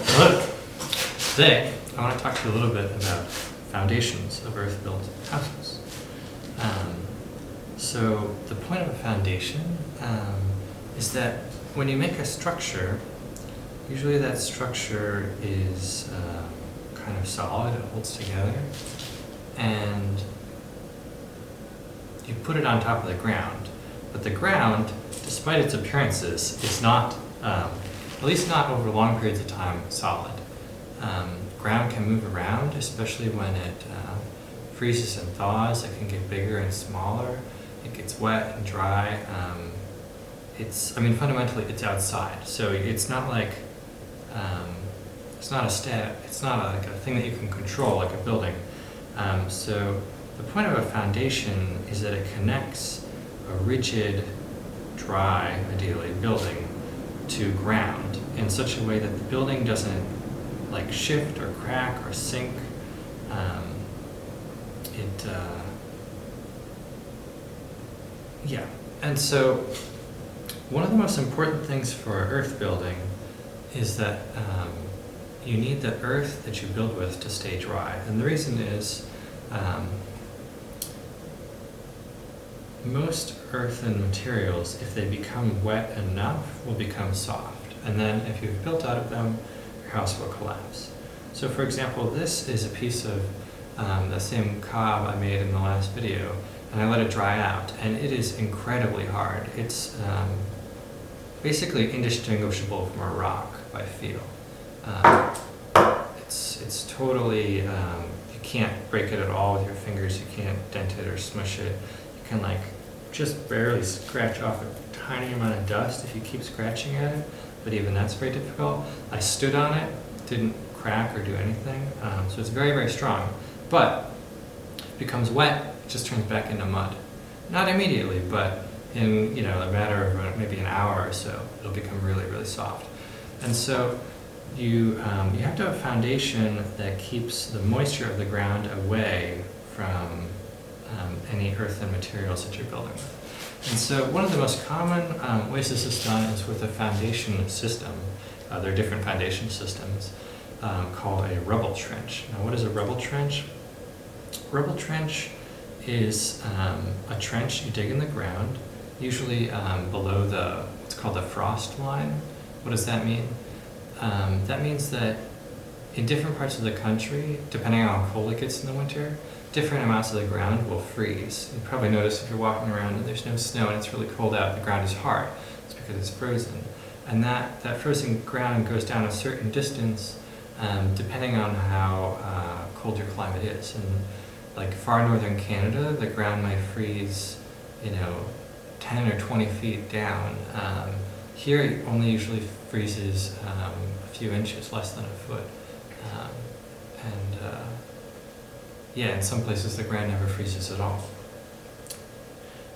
Hello. Today, I want to talk to you a little bit about foundations of earth-built houses. So the point of a foundation is that when you make a structure, usually that structure is kind of solid, it holds together, and you put it on top of the ground. But the ground, despite its appearances, is not, at least not over long periods of time, solid. Ground can move around, especially when it freezes and thaws. It can get bigger and smaller. It gets wet and dry. Fundamentally, it's outside, so it's not like it's not like a thing that you can control, like a building. So the point of a foundation is that it connects a rigid, dry, ideally, building to ground in such a way that the building doesn't like shift or crack or sink. And so one of the most important things for earth building is that you need the earth that you build with to stay dry. And the reason is most earthen materials, if they become wet enough, will become soft. And then if you've built out of them, your house will collapse. So for example, this is a piece of the same cob I made in the last video, and I let it dry out, and it is incredibly hard. It's basically indistinguishable from a rock by feel. It's totally, you can't break it at all with your fingers, you can't dent it or smush it. You can like just barely scratch off a tiny amount of dust if you keep scratching at it, but even that's very difficult. I stood on it, didn't crack or do anything, so it's very, very strong. But if it becomes wet, it just turns back into mud. Not immediately, but in a matter of maybe an hour or so, it'll become really, really soft. And so you have to have a foundation that keeps the moisture of the ground away from any earthen materials that you're building with. And so one of the most common ways this is done is with a foundation system. There are different foundation systems called a rubble trench. Now, what is a rubble trench? Rubble trench is a trench you dig in the ground, usually below what's called the frost line. What does that mean? That means that in different parts of the country, depending on how cold it gets in the winter, different amounts of the ground will freeze. You probably notice if you're walking around and there's no snow and it's really cold out, the ground is hard. It's because it's frozen. And that frozen ground goes down a certain distance depending on how cold your climate is. And like far northern Canada, the ground might freeze, 10 or 20 feet down. Here it only usually freezes a few inches, less than a foot. In some places the ground never freezes at all.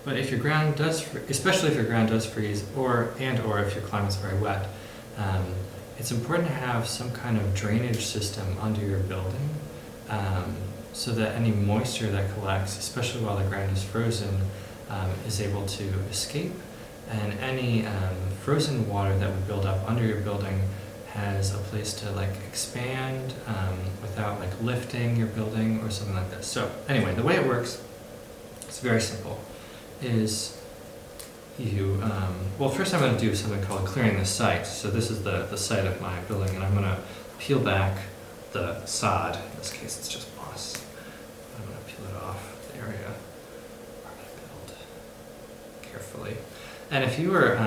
But if your ground does, especially if your ground does freeze, or if your climate's very wet, it's important to have some kind of drainage system under your building, so that any moisture that collects, especially while the ground is frozen, is able to escape, and any frozen water that would build up under your building has a place to like expand without like lifting your building or something like that. So anyway, the way it works, it's very simple, is first I'm going to do something called clearing the site. So this is the site of my building, and I'm going to peel back the sod. In this case it's just moss. I'm going to peel it off the area where I'm going to build carefully. And if you were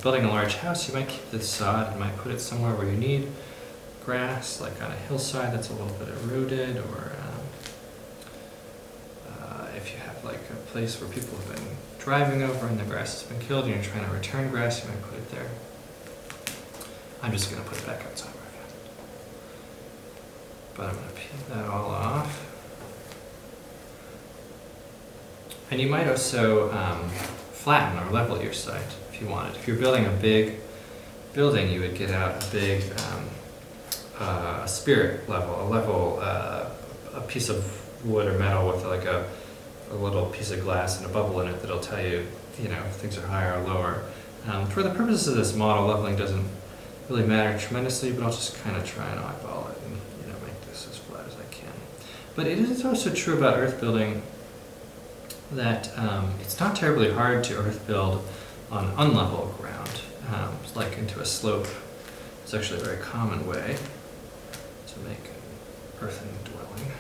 building a large house, you might keep the sod and might put it somewhere where you need grass, like on a hillside that's a little bit eroded, or if you have like a place where people have been driving over and the grass has been killed and you're trying to return grass, you might put it there. I'm just going to put it back outside where I found it. But I'm going to peel that all off. And you might also flatten or level your site if you wanted. If you're building a big building, you would get out a big a spirit level, a piece of wood or metal with like a little piece of glass and a bubble in it that'll tell you you know, if things are higher or lower. For the purposes of this model, leveling doesn't really matter tremendously, but I'll just kind of try and eyeball it and, you know, make this as flat as I can. But it is also true about earth building that it's not terribly hard to earth build on unlevel ground, like into a slope. It's actually a very common way to make an earthen dwelling.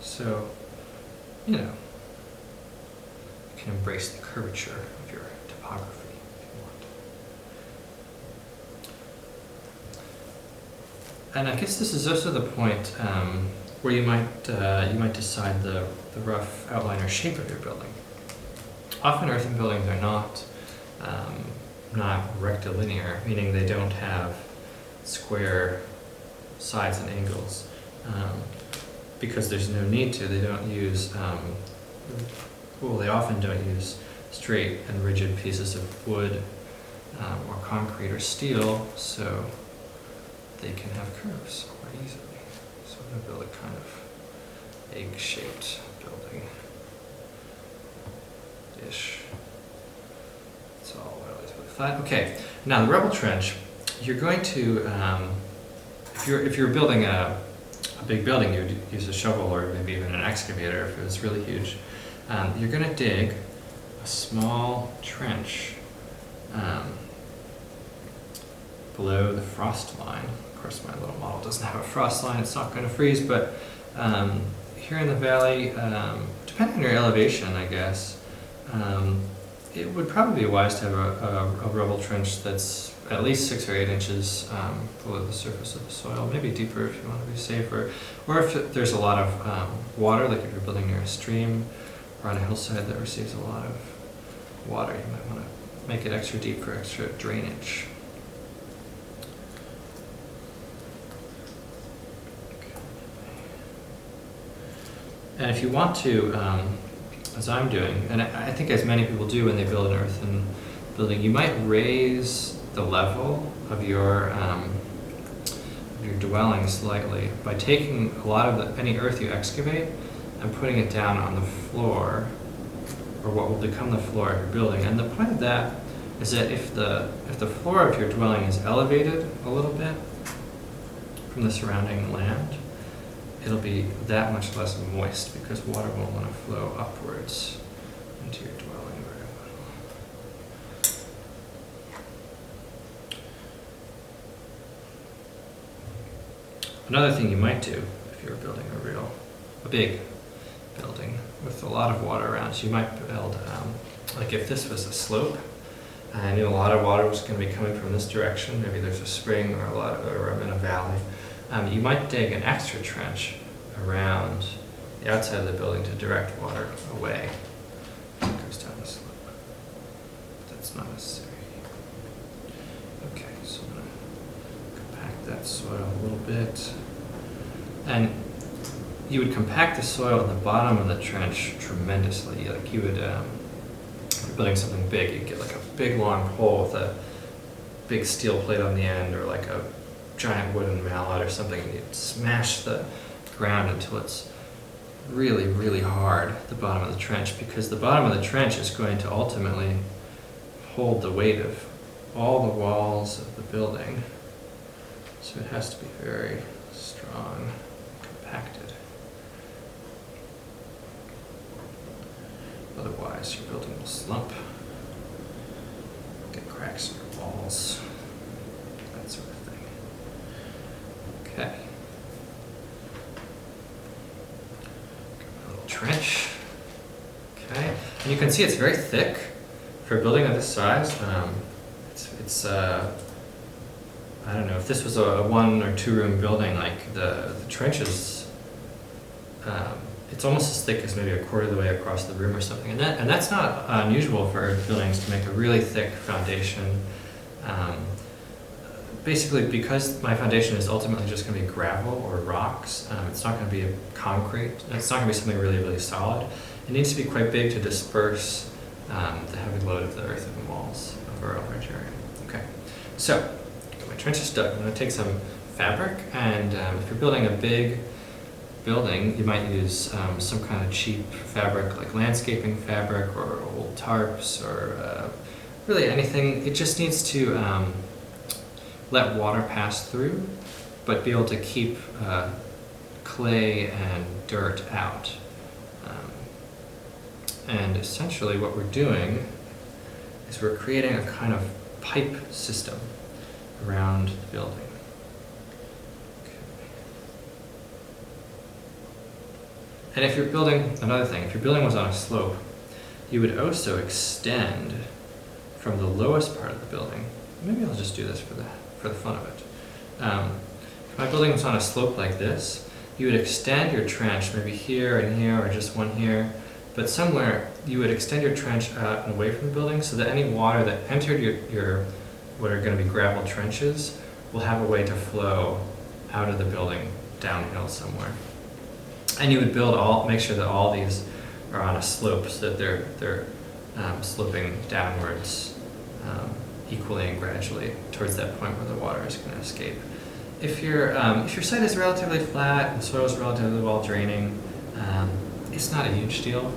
So, you know, you can embrace the curvature of your topography if you want. And I guess this is also the point where you might decide the rough outline or shape of your building. Often earthen buildings are not rectilinear, meaning they don't have square sides and angles, because there's no need to. They don't use, they often don't use straight and rigid pieces of wood or concrete or steel, so they can have curves quite easily. So I'm going to build a kind of egg-shaped building. Ish. It's all relatively flat. Okay, now the rubble trench, you're going to, if you're building a big building, you'd use a shovel or maybe even an excavator if it was really huge. You're going to dig a small trench below the frost line. Of course, my little model doesn't have a frost line, it's not going to freeze, but here in the valley, depending on your elevation, I guess, it would probably be wise to have a rubble trench that's at least 6 or 8 inches below the surface of the soil, maybe deeper if you want to be safer. Or if there's a lot of water, like if you're building near a stream or on a hillside that receives a lot of water, you might want to make it extra deep for extra drainage. And if you want to, as I'm doing, and I think as many people do when they build an earthen building, you might raise the level of your dwelling slightly by taking a lot of any earth you excavate and putting it down on the floor, or what will become the floor of your building. And the point of that is that if the floor of your dwelling is elevated a little bit from the surrounding land, it'll be that much less moist because water won't want to flow upwards into your dwelling very well. Another thing you might do if you're building a big building with a lot of water around, so you might build, like if this was a slope, and I knew a lot of water was going to be coming from this direction, maybe there's a spring or I'm in a valley, you might dig an extra trench around the outside of the building to direct water away. It goes down the slope. But that's not necessary. Okay, so I'm going to compact that soil a little bit. And you would compact the soil at the bottom of the trench tremendously. Like you would, if you're building something big, you'd get like a big long pole with a big steel plate on the end, or like a giant wooden mallet or something, and you'd smash the ground until it's really, really hard, the bottom of the trench, because the bottom of the trench is going to ultimately hold the weight of all the walls of the building. So it has to be very strong, compacted. Otherwise, your building will slump, get cracks in your walls, that sort of thing. Okay. A little trench. Okay. And you can see it's very thick for a building of this size. It's I don't know, if this was a 1 or 2 room building, like the trench is, it's almost as thick as maybe a quarter of the way across the room or something. And that's not unusual for buildings to make a really thick foundation. Basically, because my foundation is ultimately just going to be gravel or rocks, it's not going to be a concrete, it's not going to be something really, really solid. It needs to be quite big to disperse the heavy load of the earthen walls over a large area. Okay, so my trench is dug. I'm going to take some fabric, and if you're building a big building, you might use some kind of cheap fabric like landscaping fabric or old tarps or really anything. It just needs to let water pass through, but be able to keep clay and dirt out. And essentially what we're doing is we're creating a kind of pipe system around the building. And if you're building, another thing, if your building was on a slope, you would also extend from the lowest part of the building. Maybe I'll just do this for the fun of it. If my building was on a slope like this, you would extend your trench maybe here and here or just one here, but somewhere you would extend your trench out and away from the building so that any water that entered your what are going to be gravel trenches will have a way to flow out of the building downhill somewhere. And you would make sure that all these are on a slope so that they're sloping downwards equally and gradually towards that point where the water is going to escape. If your site is relatively flat and soil is relatively well draining, it's not a huge deal.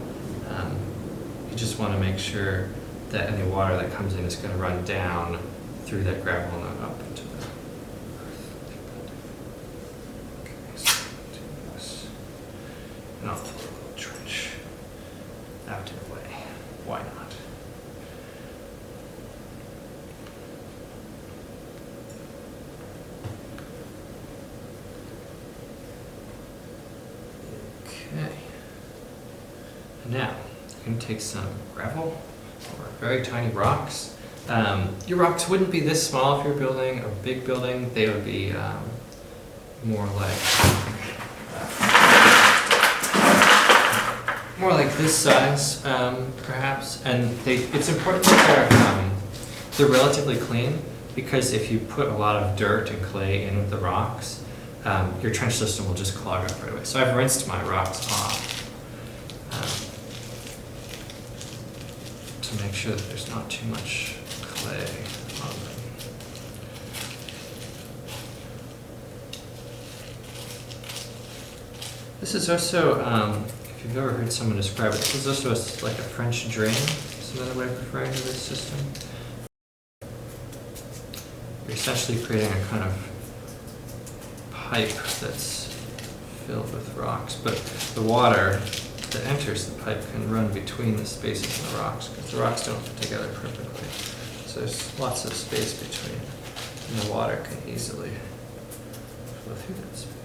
You just want to make sure that any water that comes in is going to run down through that gravel and up into the earth. Okay, so do this. And I'll pull a little trench out and away. Why not? Okay. And now, you can take some gravel or very tiny rocks. Your rocks wouldn't be this small if you're building a big building. They would be more like this size, perhaps. And it's important that they're relatively clean, because if you put a lot of dirt and clay in with the rocks, your trench system will just clog up right away. So I've rinsed my rocks off to make sure that there's not too much clay on them. This is also, if you've ever heard someone describe it, this is also like a French drain. Is another way of referring to this system. You're essentially creating a kind of pipe that's filled with rocks, but the water that enters the pipe can run between the spaces in the rocks, because the rocks don't fit together perfectly. So there's lots of space between, and the water can easily flow through that space.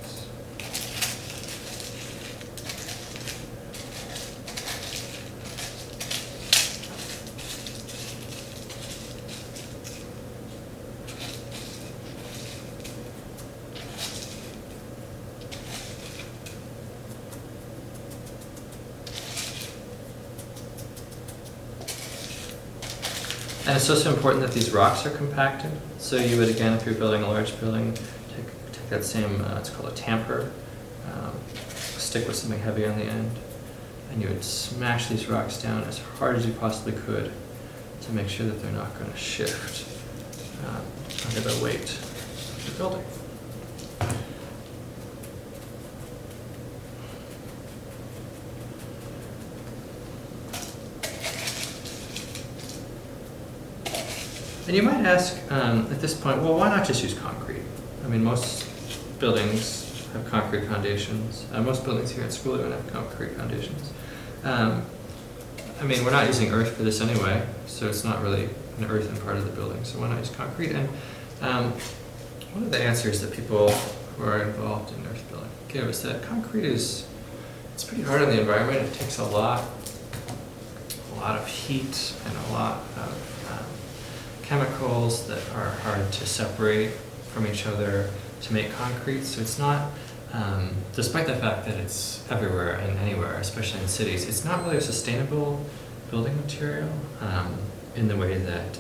And it's also important that these rocks are compacted. So you would, again, if you're building a large building, take that same, it's called a tamper, stick with something heavy on the end, and you would smash these rocks down as hard as you possibly could to make sure that they're not going to shift under the weight of the building. And you might ask at this point, well, why not just use concrete? I mean, most buildings have concrete foundations. Most buildings here at school don't have concrete foundations. I mean, we're not using earth for this anyway, so it's not really an earthen part of the building, so why not use concrete? And one of the answers that people who are involved in earth building give is that concrete it's pretty hard on the environment. It takes a lot of heat and a lot of chemicals that are hard to separate from each other to make concrete. So it's not, despite the fact that it's everywhere and anywhere, especially in cities, it's not really a sustainable building material in the way that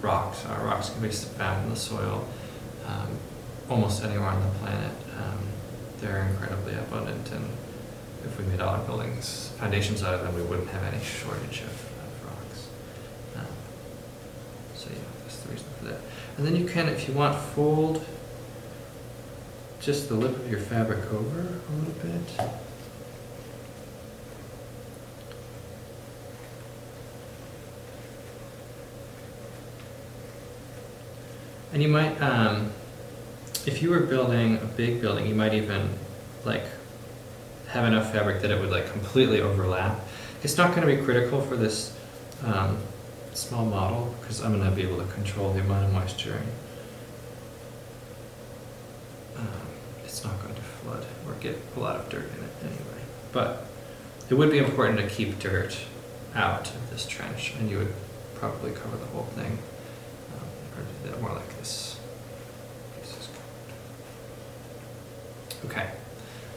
rocks are. Rocks can be found in the soil almost anywhere on the planet. They're incredibly abundant, and if we made all our buildings foundations out of them, we wouldn't have any shortage of rocks. So yeah, that's the reason for that. And then you can, if you want, fold just the lip of your fabric over a little bit. And you might, if you were building a big building, you might even like have enough fabric that it would like completely overlap. It's not going to be critical for this small model because I'm going to be able to control the amount of moisture. It's not going to flood or get a lot of dirt in it anyway. But it would be important to keep dirt out of this trench, and you would probably cover the whole thing. Or do that more like this. Okay,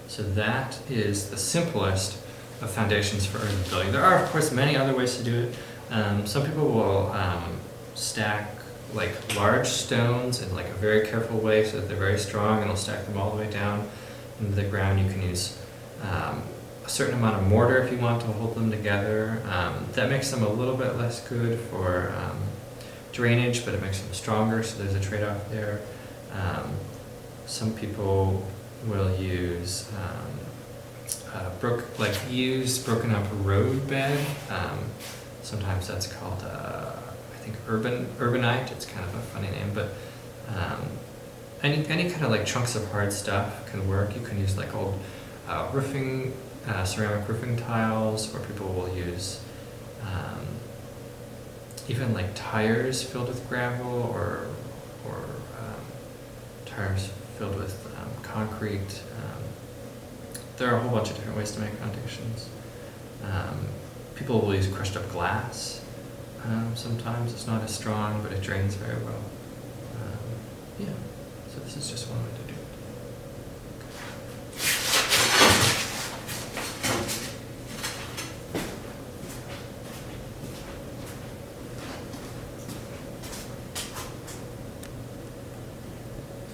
so that is the simplest of foundations for earthen building. There are, of course, many other ways to do it. Some people will stack like large stones in like a very careful way so that they're very strong, and they'll stack them all the way down into the ground. You can use a certain amount of mortar if you want to hold them together. That makes them a little bit less good for drainage, but it makes them stronger, so there's a trade-off there. Some people will use broken up road bed. Sometimes that's called I think urbanite. It's kind of a funny name, but any kind of like chunks of hard stuff can work. You can use like old roofing, ceramic roofing tiles, or people will use even like tires filled with gravel, or tires filled with concrete. There are a whole bunch of different ways to make foundations. People will use crushed up glass. Sometimes it's not as strong, but it drains very well. Yeah, so this is just one way to do it.